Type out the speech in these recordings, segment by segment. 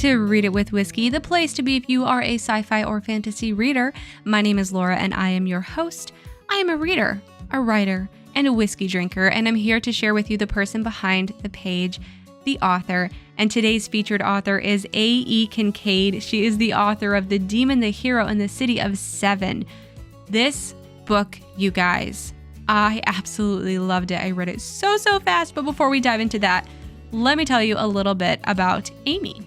to Read It with Whiskey, the place to be if you are a sci-fi or fantasy reader. My name is Laura and I am your host. I am a reader, a writer, and a whiskey drinker, and I'm here to share with you the person behind the page, the author. And today's featured author is A.E. Kincaid. She is the author of The Demon, the Hero, and the City of Seven. This book, you guys, I absolutely loved it. I read it so fast, but before we dive into that, let me tell you a little bit about Amy.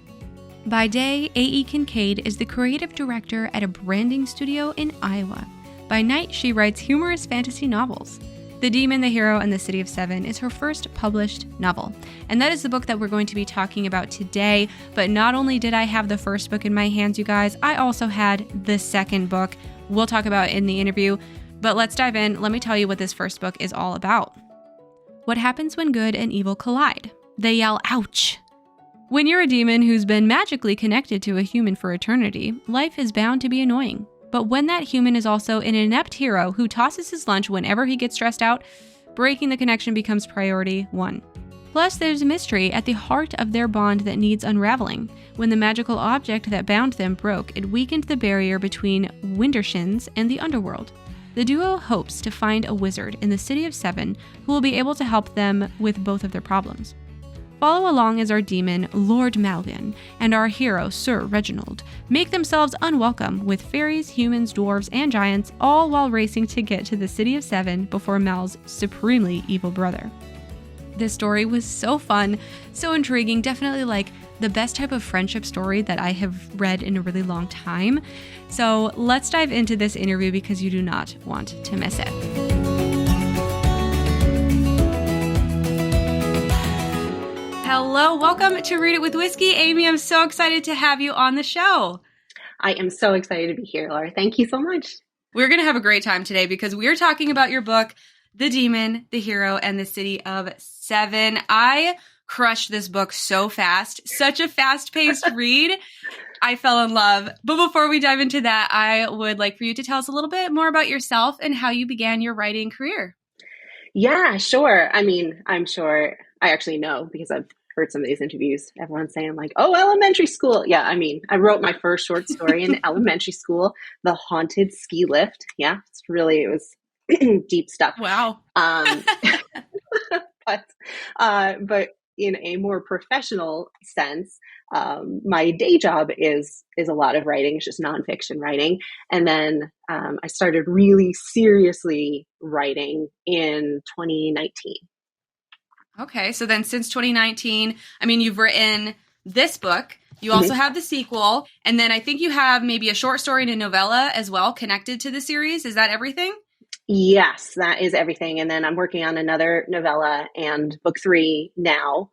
By day, A.E. Kincaid is the creative director at a branding studio in Iowa. By night, she writes humorous fantasy novels. The Demon, the Hero, and the City of Seven is her first published novel. And that is the book that we're going to be talking about today. But not only did I have the first book in my hands, you guys, I also had the second book we'll talk about in the interview. But let's dive in. Let me tell you what this first book is all about. What happens when good and evil collide? They yell, ouch! When you're a demon who's been magically connected to a human for eternity, life is bound to be annoying. But when that human is also an inept hero who tosses his lunch whenever he gets stressed out, breaking the connection becomes priority one. Plus, there's a mystery at the heart of their bond that needs unraveling. When the magical object that bound them broke, it weakened the barrier between Wintershins and the underworld. The duo hopes to find a wizard in the City of Seven who will be able to help them with both of their problems. Follow along as our demon, Lord Malvin, and our hero, Sir Reginald, make themselves unwelcome with fairies, humans, dwarves, and giants, all while racing to get to the City of Seven before Mal's supremely evil brother. This story was so fun, so intriguing, definitely like the best type of friendship story that I have read in a really long time. So let's dive into this interview because you do not want to miss it. Hello, welcome to Read It with Whiskey. Amy, I'm so excited to have you on the show. I am so excited to be here, Laura. Thank you so much. We're going to have a great time today because we're talking about your book, The Demon, the Hero, and the City of Seven. I crushed this book so fast. Such a fast-paced read. I fell in love. But before we dive into that, I would like for you to tell us a little bit more about yourself and how you began your writing career. Yeah, sure. I mean, I'm sure I actually know because I've heard some of these interviews. Everyone's saying like, oh, elementary school. Yeah, I mean, I wrote my first short story in elementary school, The Haunted Ski Lift. Yeah, it was deep stuff. Wow. But in a more professional sense, my day job is a lot of writing. It's just nonfiction writing. And then I started really seriously writing in 2019. Okay, so then since 2019, I mean, you've written this book. You also have the sequel. And then I think you have maybe a short story and a novella as well connected to the series. Is that everything? Yes, that is everything. And then I'm working on another novella and book 3 now.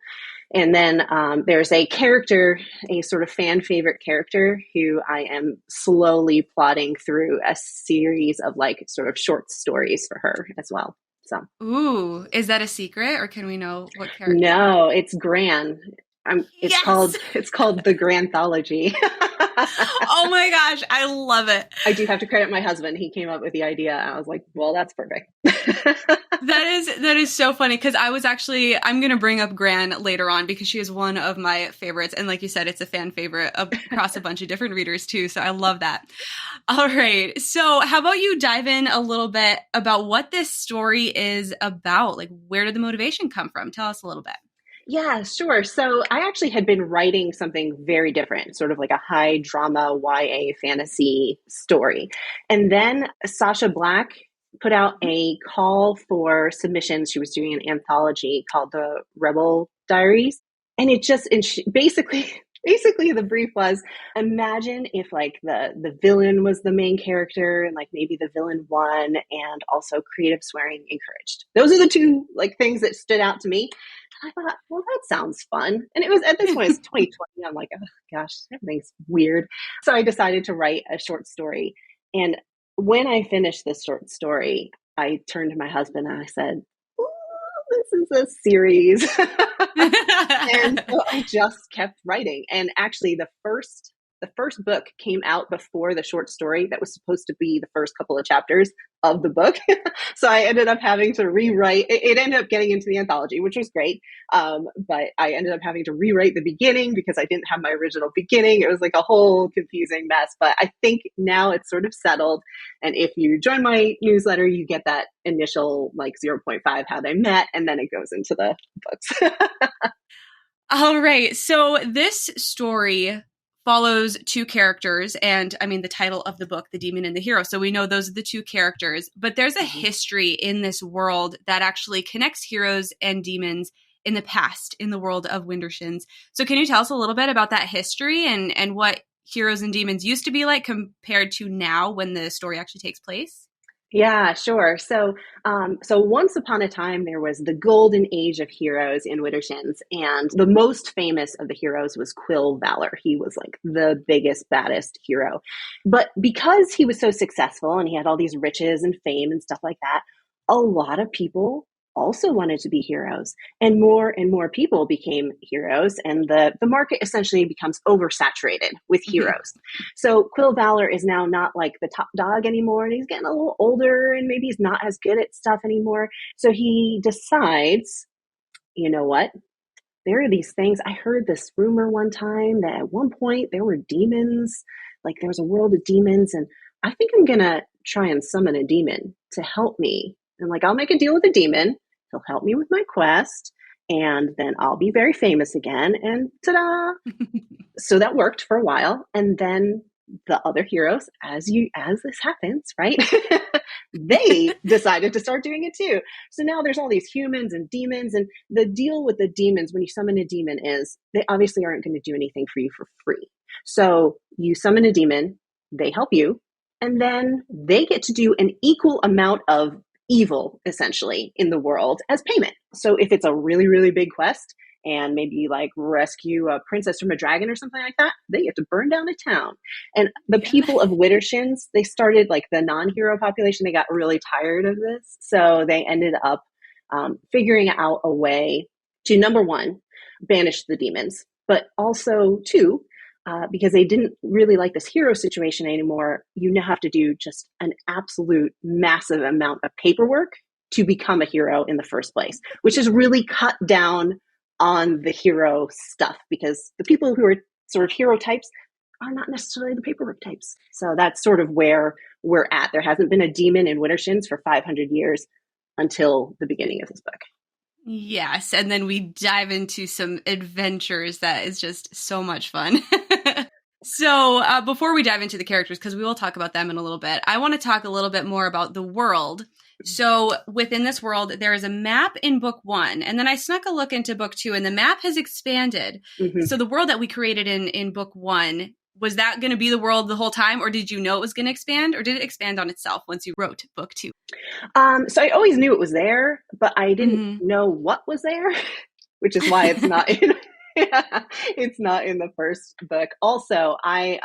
And then there's a character, a sort of fan favorite character who I am slowly plotting through a series of like sort of short stories for her as well. So, ooh, is that a secret or can we know what character? No, it's Gran. It's called The Granthology. Oh my gosh, I love it. I do have to credit my husband. He came up with the idea. I was like, well, that's perfect. That is so funny because I'm going to bring up Gran later on because she is one of my favorites. And like you said, it's a fan favorite across a bunch of different readers too. So I love that. All right. So how about you dive in a little bit about what this story is about? Like, where did the motivation come from? Tell us a little bit. Yeah, sure. So I actually had been writing something very different, sort of like a high drama YA fantasy story. And then Sasha Black put out a call for submissions. She was doing an anthology called The Rebel Diaries. And basically the brief was, imagine if like the villain was the main character and like maybe the villain won and also creative swearing encouraged. Those are the two like things that stood out to me. And I thought, well, that sounds fun. And it was at this point, it's 2020. I'm like, oh gosh, everything's weird. So I decided to write a short story. And when I finished this short story, I turned to my husband and I said, this is a series. And so I just kept writing. And actually the first the first book came out before the short story that was supposed to be the first couple of chapters of the book. So I ended up having to rewrite. It ended up getting into the anthology, which was great. But I ended up having to rewrite the beginning because I didn't have my original beginning. It was like a whole confusing mess. But I think now it's sort of settled. And if you join my newsletter, you get that initial like zero 0.5, how they met, and then it goes into the books. All right. So this story follows two characters, and I mean the title of the book, The Demon and the Hero. So we know those are the two characters, but there's a history in this world that actually connects heroes and demons in the past in the world of Wintershins. So can you tell us a little bit about that history and what heroes and demons used to be like compared to now when the story actually takes place? Yeah, sure. So once upon a time, there was the golden age of heroes in Widdershins, and the most famous of the heroes was Quill Valor. He was like the biggest, baddest hero. But because he was so successful and he had all these riches and fame and stuff like that, a lot of people also wanted to be heroes, and more people became heroes, and the market essentially becomes oversaturated with heroes. So Quill Valor is now not like the top dog anymore, and he's getting a little older, and maybe he's not as good at stuff anymore. So he decides, you know what? There are these things. I heard this rumor one time that at one point there were demons, like there was a world of demons, and I think I'm gonna try and summon a demon to help me. And like, I'll make a deal with a demon. He'll help me with my quest, and then I'll be very famous again. And ta-da! So that worked for a while. And then the other heroes, as this happens, right? They decided to start doing it too. So now there's all these humans and demons. And the deal with the demons, when you summon a demon, is they obviously aren't going to do anything for you for free. So you summon a demon, they help you, and then they get to do an equal amount of evil, essentially, in the world as payment. So if it's a really, really big quest, and maybe like rescue a princess from a dragon or something like that, they get to burn down a town. And the people of Widdershins, they started, like the non-hero population, they got really tired of this. So they ended up figuring out a way to, number one, banish the demons, but also two, because they didn't really like this hero situation anymore, you now have to do just an absolute massive amount of paperwork to become a hero in the first place, which is really cut down on the hero stuff, because the people who are sort of hero types are not necessarily the paperwork types. So that's sort of where we're at. There hasn't been a demon in Widdershins for 500 years until the beginning of this book. Yes, and then we dive into some adventures that is just so much fun. So before we dive into the characters, because we will talk about them in a little bit, I want to talk a little bit more about the world. So within this world, there is a map in book 1, and then I snuck a look into book 2, and the map has expanded. So the world that we created in book 1, was that going to be the world the whole time, or did you know it was going to expand, or did it expand on itself once you wrote book 2? So I always knew it was there, but I didn't know what was there, which is why it's not in it's not in the first book. Also, I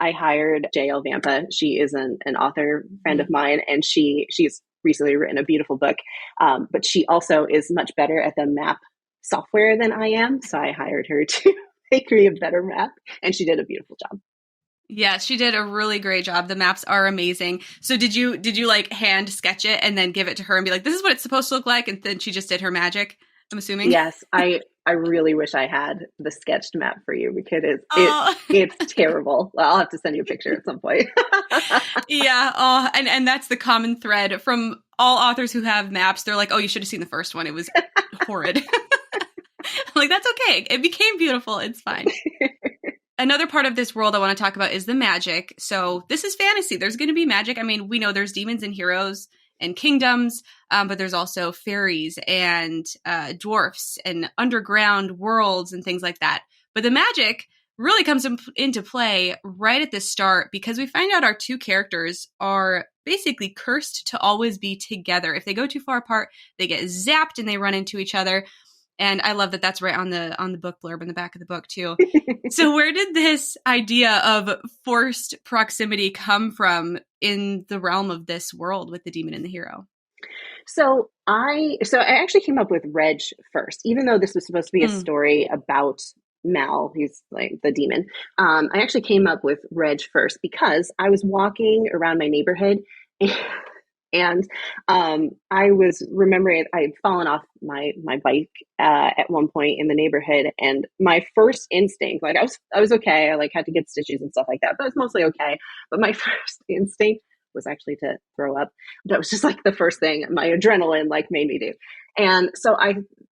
hired JL Vampa. She is an author friend of mine, and she's recently written a beautiful book. But she also is much better at the map software than I am. So I hired her to make me a better map, and she did a beautiful job. Yeah, she did a really great job. The maps are amazing. So did you like hand sketch it and then give it to her and be like, this is what it's supposed to look like? And then she just did her magic, I'm assuming? Yes, I really wish I had the sketched map for you, because it's terrible. Well, I'll have to send you a picture at some point. Yeah. Oh, and that's the common thread from all authors who have maps. They're like, oh, you should have seen the first one. It was horrid. I'm like, that's okay. It became beautiful. It's fine. Another part of this world I want to talk about is the magic. So this is fantasy. There's going to be magic. I mean, we know there's demons and heroes and kingdoms, but there's also fairies and dwarfs and underground worlds and things like that. But the magic really comes into play right at the start, because we find out our two characters are basically cursed to always be together. If they go too far apart, they get zapped and they run into each other. And I love that that's right on the book blurb in the back of the book too. So where did this idea of forced proximity come from in the realm of this world with the demon and the hero? So I actually came up with Reg first, even though this was supposed to be a story about Mal, who's like the demon. I actually came up with Reg first because I was walking around my neighborhood and I was remembering I had fallen off my bike at one point in the neighborhood, and my first instinct, like I was okay, I like had to get stitches and stuff like that, but I was mostly okay. But my first instinct was actually to throw up. That was just like the first thing my adrenaline like made me do. And so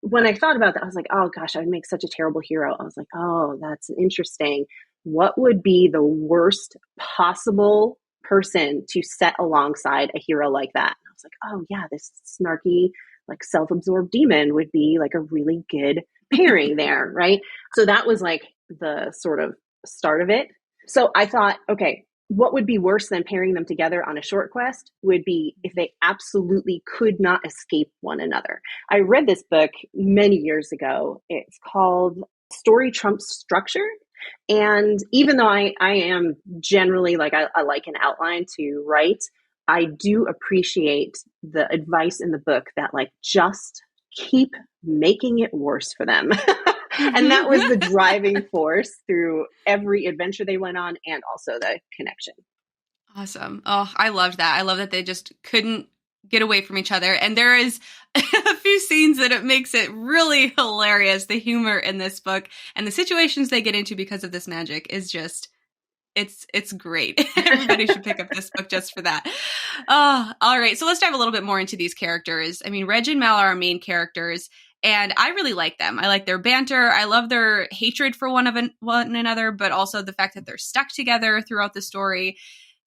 when I thought about that, I was like, oh gosh, I would make such a terrible hero. I was like, oh, that's interesting. What would be the worst possible person to set alongside a hero like that? And I was like, oh yeah, this snarky, like self-absorbed demon would be like a really good pairing there, right? So that was like the sort of start of it. So I thought, okay, what would be worse than pairing them together on a short quest would be if they absolutely could not escape one another. I read this book many years ago. It's called Story Trumps Structure. And even though I am generally like, I like an outline to write, I do appreciate the advice in the book that like just keep making it worse for them. And that was the driving force through every adventure they went on and also the connection. Awesome. Oh, I loved that. I love that they just couldn't get away from each other. And there is a few scenes that it makes it really hilarious. The humor in this book and the situations they get into because of this magic is just, it's great. Everybody should pick up this book just for that. Oh, all right. So let's dive a little bit more into these characters. I mean, Reg and Mal are our main characters, and I really like them. I like their banter. I love their hatred for one another, but also the fact that they're stuck together throughout the story.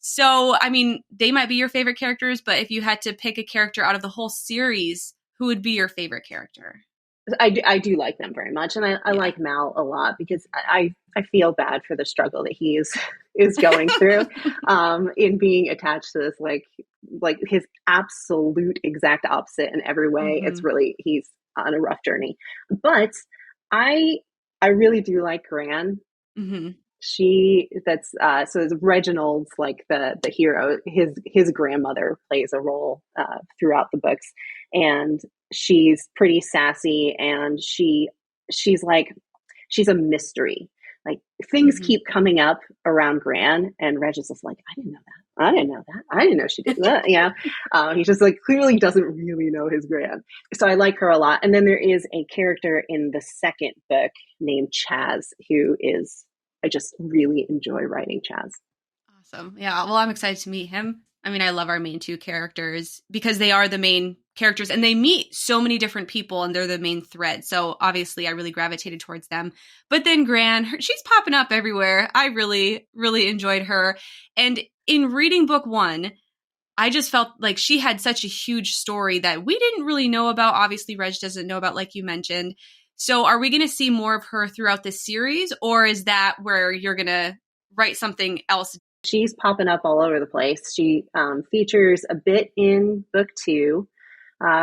So, I mean, they might be your favorite characters, but if you had to pick a character out of the whole series, who would be your favorite character? I do like them very much. And I like Mal a lot because I feel bad for the struggle that he is going through in being attached to this, like his absolute exact opposite in every way. Mm-hmm. It's really, he's on a rough journey. But I really do like Gran. Mm-hmm. So it's Reginald's like the hero. His grandmother plays a role throughout the books, and she's pretty sassy, and she's a mystery. Like things keep coming up around Gran, and Reg is just like, I didn't know that. I didn't know that. I didn't know she did that. Yeah. He just like clearly doesn't really know his Gran. So I like her a lot. And then there is a character in the second book named Chaz, I just really enjoy writing Chaz. Awesome. Yeah. Well, I'm excited to meet him. I mean, I love our main two characters because they are the main characters and they meet so many different people and they're the main thread. So obviously I really gravitated towards them. But then Gran, she's popping up everywhere. I really, really enjoyed her. And in reading book one, I just felt like she had such a huge story that we didn't really know about. Obviously, Reg doesn't know about, like you mentioned. So are we going to see more of her throughout this series, or is that where you're going to write something else? She's popping up all over the place. She features a bit in book two.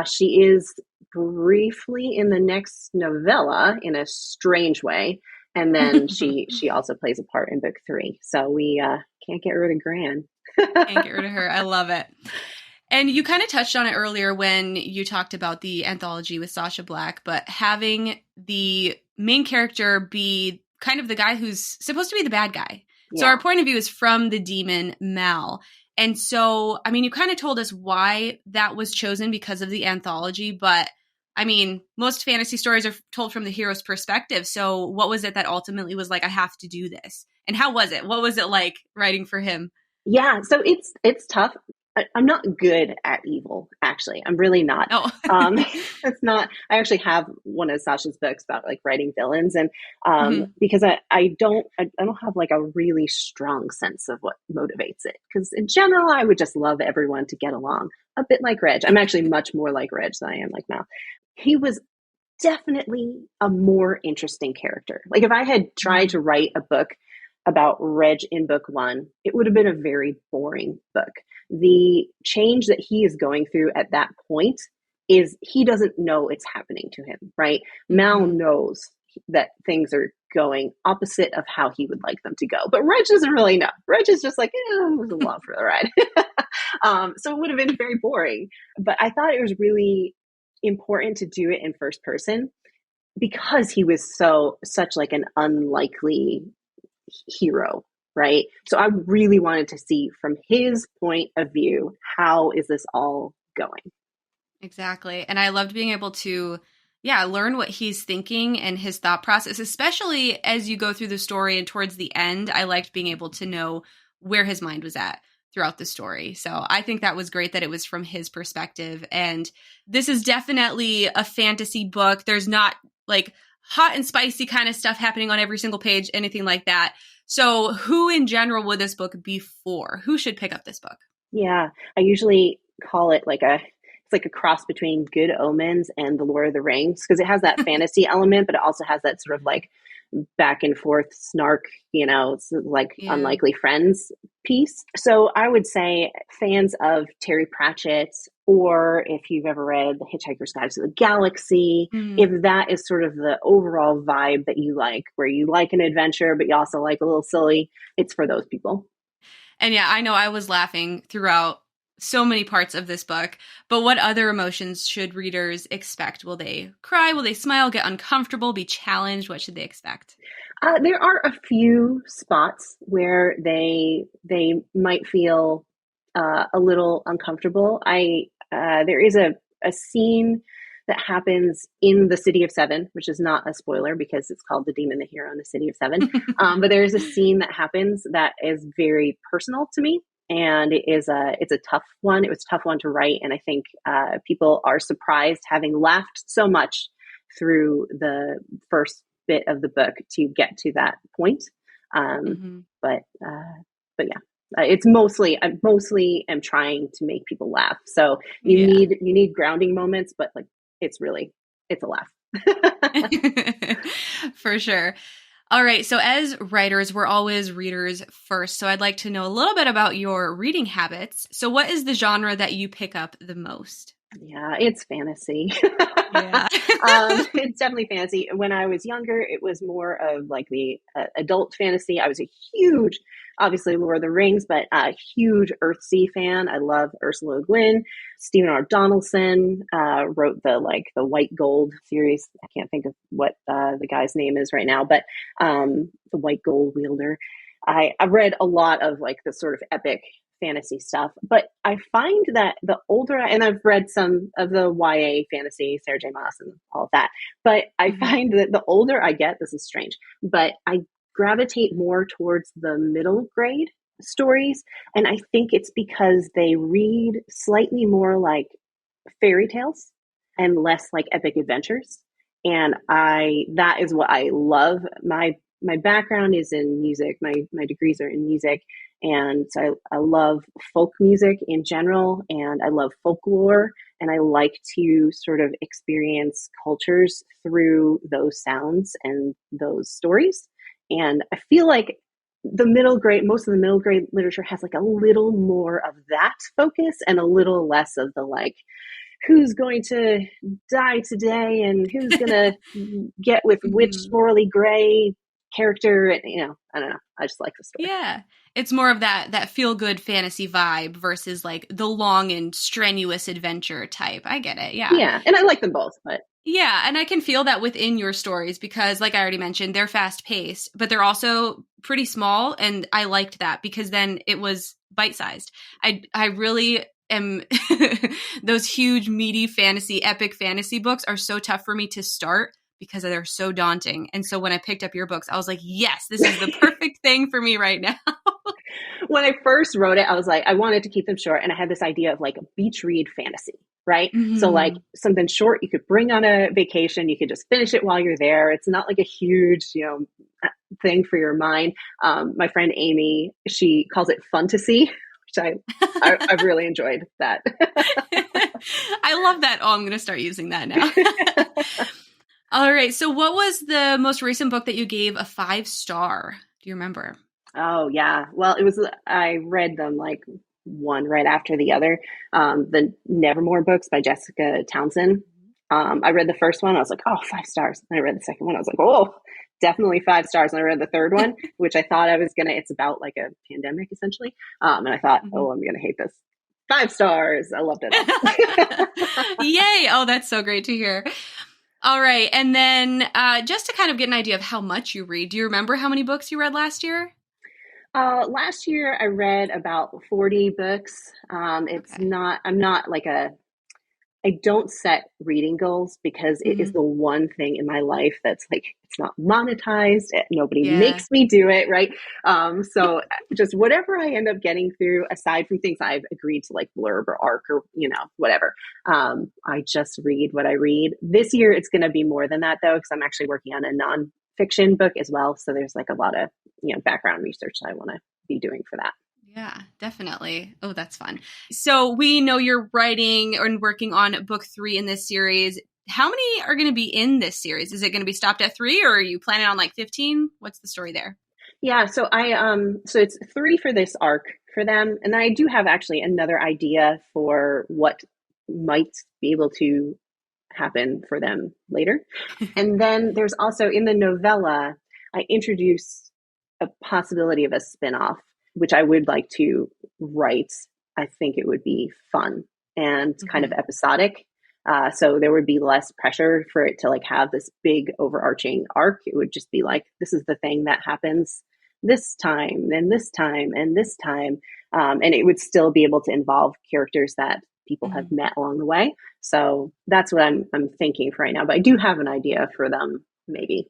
She is briefly in the next novella in a strange way. And then she also plays a part in book three. So we can't get rid of Gran. Can't get rid of her. I love it. And you kind of touched on it earlier when you talked about the anthology with Sacha Black, but having the main character be kind of the guy who's supposed to be the bad guy. Yeah. So our point of view is from the demon Mal. And so, I mean, you kind of told us why that was chosen because of the anthology, but I mean, most fantasy stories are told from the hero's perspective. So what was it that ultimately was like, I have to do this? And how was it? What was it like writing for him? Yeah, so it's tough. I'm not good at evil, actually. I'm really not. Oh. It's not. I actually have one of Sasha's books about like writing villains, and because I don't have like a really strong sense of what motivates it. Because in general, I would just love everyone to get along, a bit like Reg. I'm actually much more like Reg than I am like Mal. He was definitely a more interesting character. Like if I had tried to write a book about Reg in book one, it would have been a very boring book. The change that he is going through at that point is he doesn't know it's happening to him, right? Mal knows that things are going opposite of how he would like them to go, but Reg doesn't really know. Reg is just like, it was along for the ride. So it would have been very boring, but I thought it was really important to do it in first person because he was such like an unlikely hero, right? So I really wanted to see from his point of view, how is this all going? Exactly. And I loved being able to, yeah, learn what he's thinking and his thought process, especially as you go through the story and towards the end. I liked being able to know where his mind was at throughout the story. So I think that was great that it was from his perspective. And this is definitely a fantasy book. There's not like hot and spicy kind of stuff happening on every single page, anything like that. So who in general would this book be for? Who should pick up this book? Yeah, I usually call it like it's like a cross between Good Omens and The Lord of the Rings, because it has that fantasy element, but it also has that sort of like back and forth snark, it's like Yeah. unlikely friends piece. So I would say fans of Terry Pratchett, or if you've ever read The Hitchhiker's Guide to the Galaxy, Mm. if that is sort of the overall vibe that you like, where you like an adventure, but you also like a little silly, it's for those people. And yeah, I know I was laughing throughout so many parts of this book, but what other emotions should readers expect? Will they cry? Will they smile? Get uncomfortable? Be challenged? What should they expect? There are a few spots where they might feel a little uncomfortable. I There is a scene that happens in the City of Seven, which is not a spoiler because it's called The Demon, the Hero, and the City of Seven. But there is a scene that happens that is very personal to me, and it's a tough one. It was a tough one to write, and I think people are surprised, having laughed so much through the first bit of the book, to get to that point. Um, Mm-hmm. but yeah, it's mostly I mostly am trying to make people laugh. So Yeah. you need grounding moments, but like it's a laugh. For sure. All right. So, as writers, we're always readers first. So, I'd like to know a little bit about your reading habits. So, what is the genre that you pick up the most? Yeah, it's fantasy. Yeah. It's definitely fantasy. When I was younger, it was more of like the adult fantasy. I was a huge, obviously Lord of the Rings, but a huge Earthsea fan. I love Ursula Le Guin. Stephen R. Donaldson wrote the White Gold series. I can't think of what the guy's name is right now, but the White Gold Wielder. I've read a lot of like the sort of epic fantasy stuff, but I find that the older and I've read some of the YA fantasy, Sarah J. Maas and all of that, but I Mhm. find that the older I get, this is strange, but I gravitate more towards the middle grade stories, and I think it's because they read slightly more like fairy tales and less like epic adventures. And I that is what I love. My background is in music. My degrees are in music, and so I love folk music in general, and I love folklore, and I like to sort of experience cultures through those sounds and those stories. And I feel like most of the middle grade literature has like a little more of that focus and a little less of the like, who's going to die today and who's going to get with which Mhm. morally gray character. And, I don't know. I just like the story. Yeah. It's more of that feel good fantasy vibe versus like the long and strenuous adventure type. I get it. Yeah. Yeah. And I like them both, but Yeah, and I can feel that within your stories because like I already mentioned, they're fast paced, but they're also pretty small and I liked that because then it was bite-sized. I really am those huge meaty fantasy epic fantasy books are so tough for me to start because they're so daunting. And so when I picked up your books, I was like, "Yes, this is the perfect thing for me right now." when I first wrote it, I was like, I wanted to keep them short. And I had this idea of like a beach read fantasy, right? So, like Mhm. something short you could bring on a vacation. You could just finish it while you're there. It's not like a huge, thing for your mind. My friend Amy, she calls it fantasy, which I've really enjoyed that. I love that. Oh, I'm going to start using that now. All right. So, what was the most recent book that you gave a 5 star? Do you remember? Oh yeah. Well, I read them like one right after the other. The Nevermore books by Jessica Townsend. I read the first one. I was like, oh, 5 stars. And I read the second one. I was like, oh, definitely 5 stars. And I read the third one, which I thought I was gonna. It's about like a pandemic essentially. And I thought, Mhm. oh, I'm gonna hate this. 5 stars. I loved it all. Yay! Oh, that's so great to hear. All right. And then just to kind of get an idea of how much you read, do you remember how many books you read last year? Last year I read about 40 books. Okay. I'm not like I don't set reading goals because it is Hmm. the one thing in my life that's like, it's not monetized. Nobody Yeah. makes me do it. Right. So just whatever I end up getting through, aside from things I've agreed to like blurb or arc or, whatever. I just read what I read. This year, it's going to be more than that though, because I'm actually working on a nonfiction book as well. So there's like a lot of, background research that I want to be doing for that. Yeah, definitely. Oh, that's fun. So we know you're writing and working on book 3 in this series. How many are going to be in this series? Is it going to be stopped at 3 or are you planning on like 15? What's the story there? Yeah, so it's 3 for this arc for them, and then I do have actually another idea for what might be able to happen for them later. And then there's also in the novella, I introduce a possibility of a spin-off, which I would like to write. I think it would be fun and kind of Hmm. episodic. So there would be less pressure for it to like have this big overarching arc. It would just be like, this is the thing that happens this time, and this time, and this time. And it would still be able to involve characters that people have Hmm. met along the way. So that's what I'm thinking for right now. But I do have an idea for them, maybe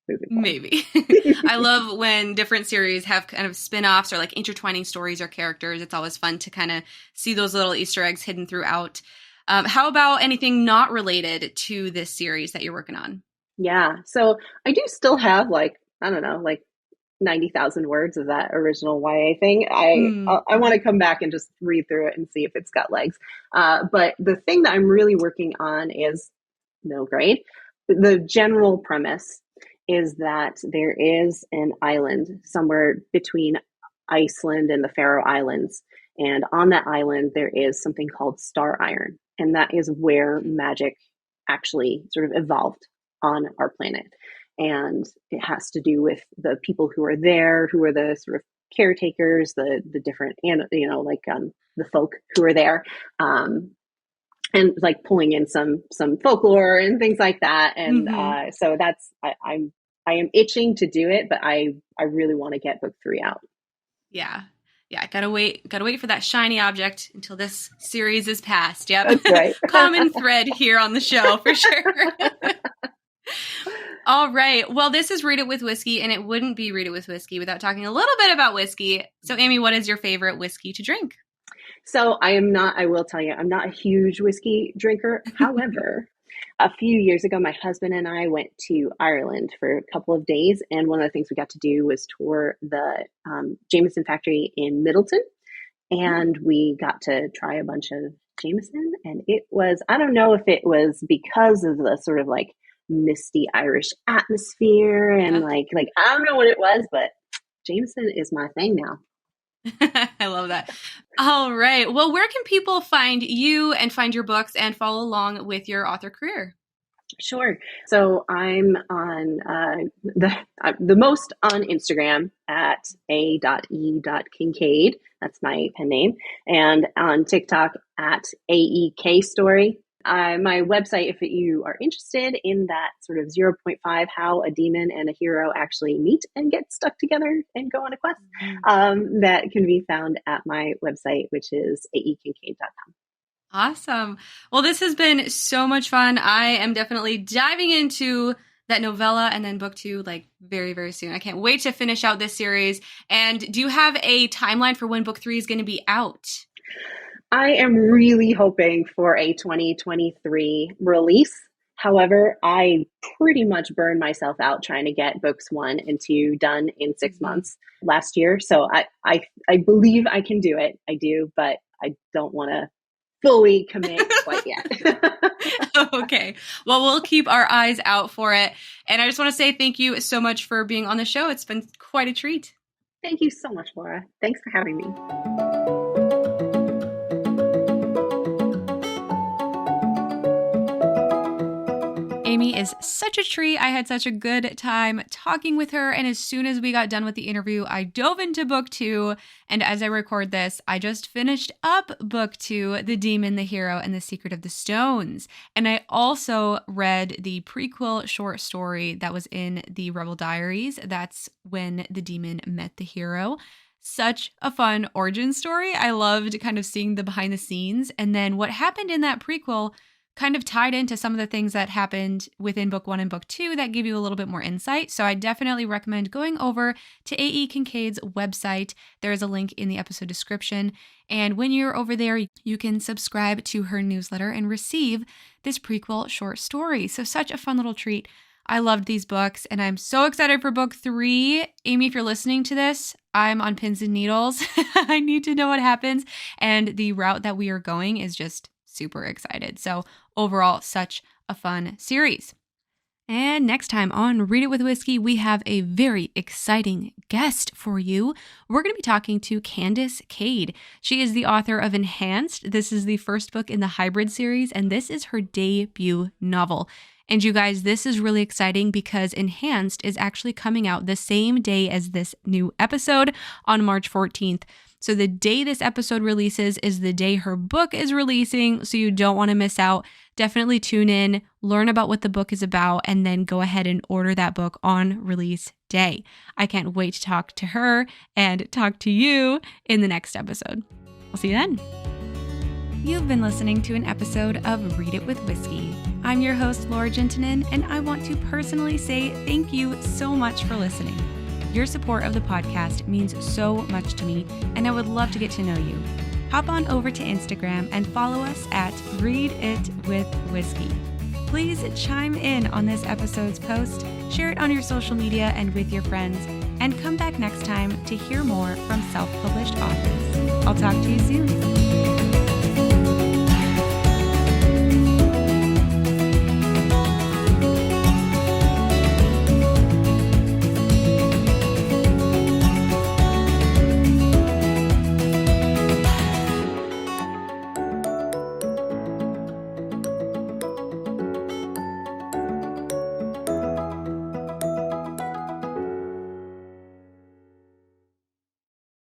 moving forward. Maybe. I love when different series have kind of spin-offs or like intertwining stories or characters. It's always fun to kind of see those little Easter eggs hidden throughout. How about anything not related to this series that you're working on? Yeah. So I do still have like, I don't know, like 90,000 words of that original YA thing. I want to come back and just read through it and see if it's got legs. But the thing that I'm really working on is middle grade. The general premise is that there is an island somewhere between Iceland and the Faroe Islands. And on that island, there is something called star iron. And that is where magic actually sort of evolved on our planet. And it has to do with the people who are there, who are the sort of caretakers, the different, the folk who are there. And like pulling in some folklore and things like that. And Mm-hmm. so I am itching to do it, but I really want to get book 3 out. Yeah. Yeah, gotta wait for that shiny object until this series is past. Yep. That's right. Common thread here on the show for sure. All right. Well, this is Read It with Whiskey, and it wouldn't be Read It with Whiskey without talking a little bit about whiskey. So, Amy, what is your favorite whiskey to drink? So I will tell you, I'm not a huge whiskey drinker. However, a few years ago, my husband and I went to Ireland for a couple of days. And one of the things we got to do was tour the Jameson factory in Middleton. Ooh. And we got to try a bunch of Jameson. And it was, I don't know if it was because of the sort of like misty Irish atmosphere and Yeah. like I don't know what it was, but Jameson is my thing now. I love that. All right. Well, where can people find you and find your books and follow along with your author career? Sure. So I'm on the most on Instagram at a.e.kincaid. That's my pen name, and on TikTok at AEK Story. My website, if you are interested in that sort of zero point 0.5, how a demon and a hero actually meet and get stuck together and go on a quest, Mhm. that can be found at my website, which is aekincaid.com. Awesome. Well, this has been so much fun. I am definitely diving into that novella and then book 2 like very, very soon. I can't wait to finish out this series. And do you have a timeline for when book 3 is going to be out? I am really hoping for a 2023 release. However, I pretty much burned myself out trying to get books 1 and 2 done in 6 months last year. So I believe I can do it. I do, but I don't want to fully commit quite yet. Okay. Well, we'll keep our eyes out for it. And I just want to say thank you so much for being on the show. It's been quite a treat. Thank you so much, Laura. Thanks for having me. Amy is such a treat. I had such a good time talking with her. And as soon as we got done with the interview, I dove into book 2. And as I record this, I just finished up book 2, The Demon, the Hero, and the Secret of the Stones. And I also read the prequel short story that was in the Rebel Diaries. That's when the demon met the hero. Such a fun origin story. I loved kind of seeing the behind the scenes. And then what happened in that prequel kind of tied into some of the things that happened within book 1 and book 2 that give you a little bit more insight. So I definitely recommend going over to A.E. Kincaid's website. There is a link in the episode description. And when you're over there, you can subscribe to her newsletter and receive this prequel short story. So such a fun little treat. I loved these books and I'm so excited for book 3. Amy, if you're listening to this, I'm on pins and needles. I need to know what happens. And the route that we are going is just super excited. So overall, such a fun series. And next time on Read It with Whiskey, we have a very exciting guest for you. We're going to be talking to Kincaid. She is the author of Enhanced. This is the first book in the Hybrid series, and this is her debut novel. And you guys, this is really exciting because Enhanced is actually coming out the same day as this new episode on March 14th. So the day this episode releases is the day her book is releasing, so you don't want to miss out. Definitely tune in, learn about what the book is about, and then go ahead and order that book on release day. I can't wait to talk to her and talk to you in the next episode. I'll see you then. You've been listening to an episode of Read It with Whiskey. I'm your host, Laura Juntunen, and I want to personally say thank you so much for listening. Your support of the podcast means so much to me, and I would love to get to know you. Hop on over to Instagram and follow us at Read It with Whiskey. Please chime in on this episode's post, share it on your social media and with your friends, and come back next time to hear more from self-published authors. I'll talk to you soon.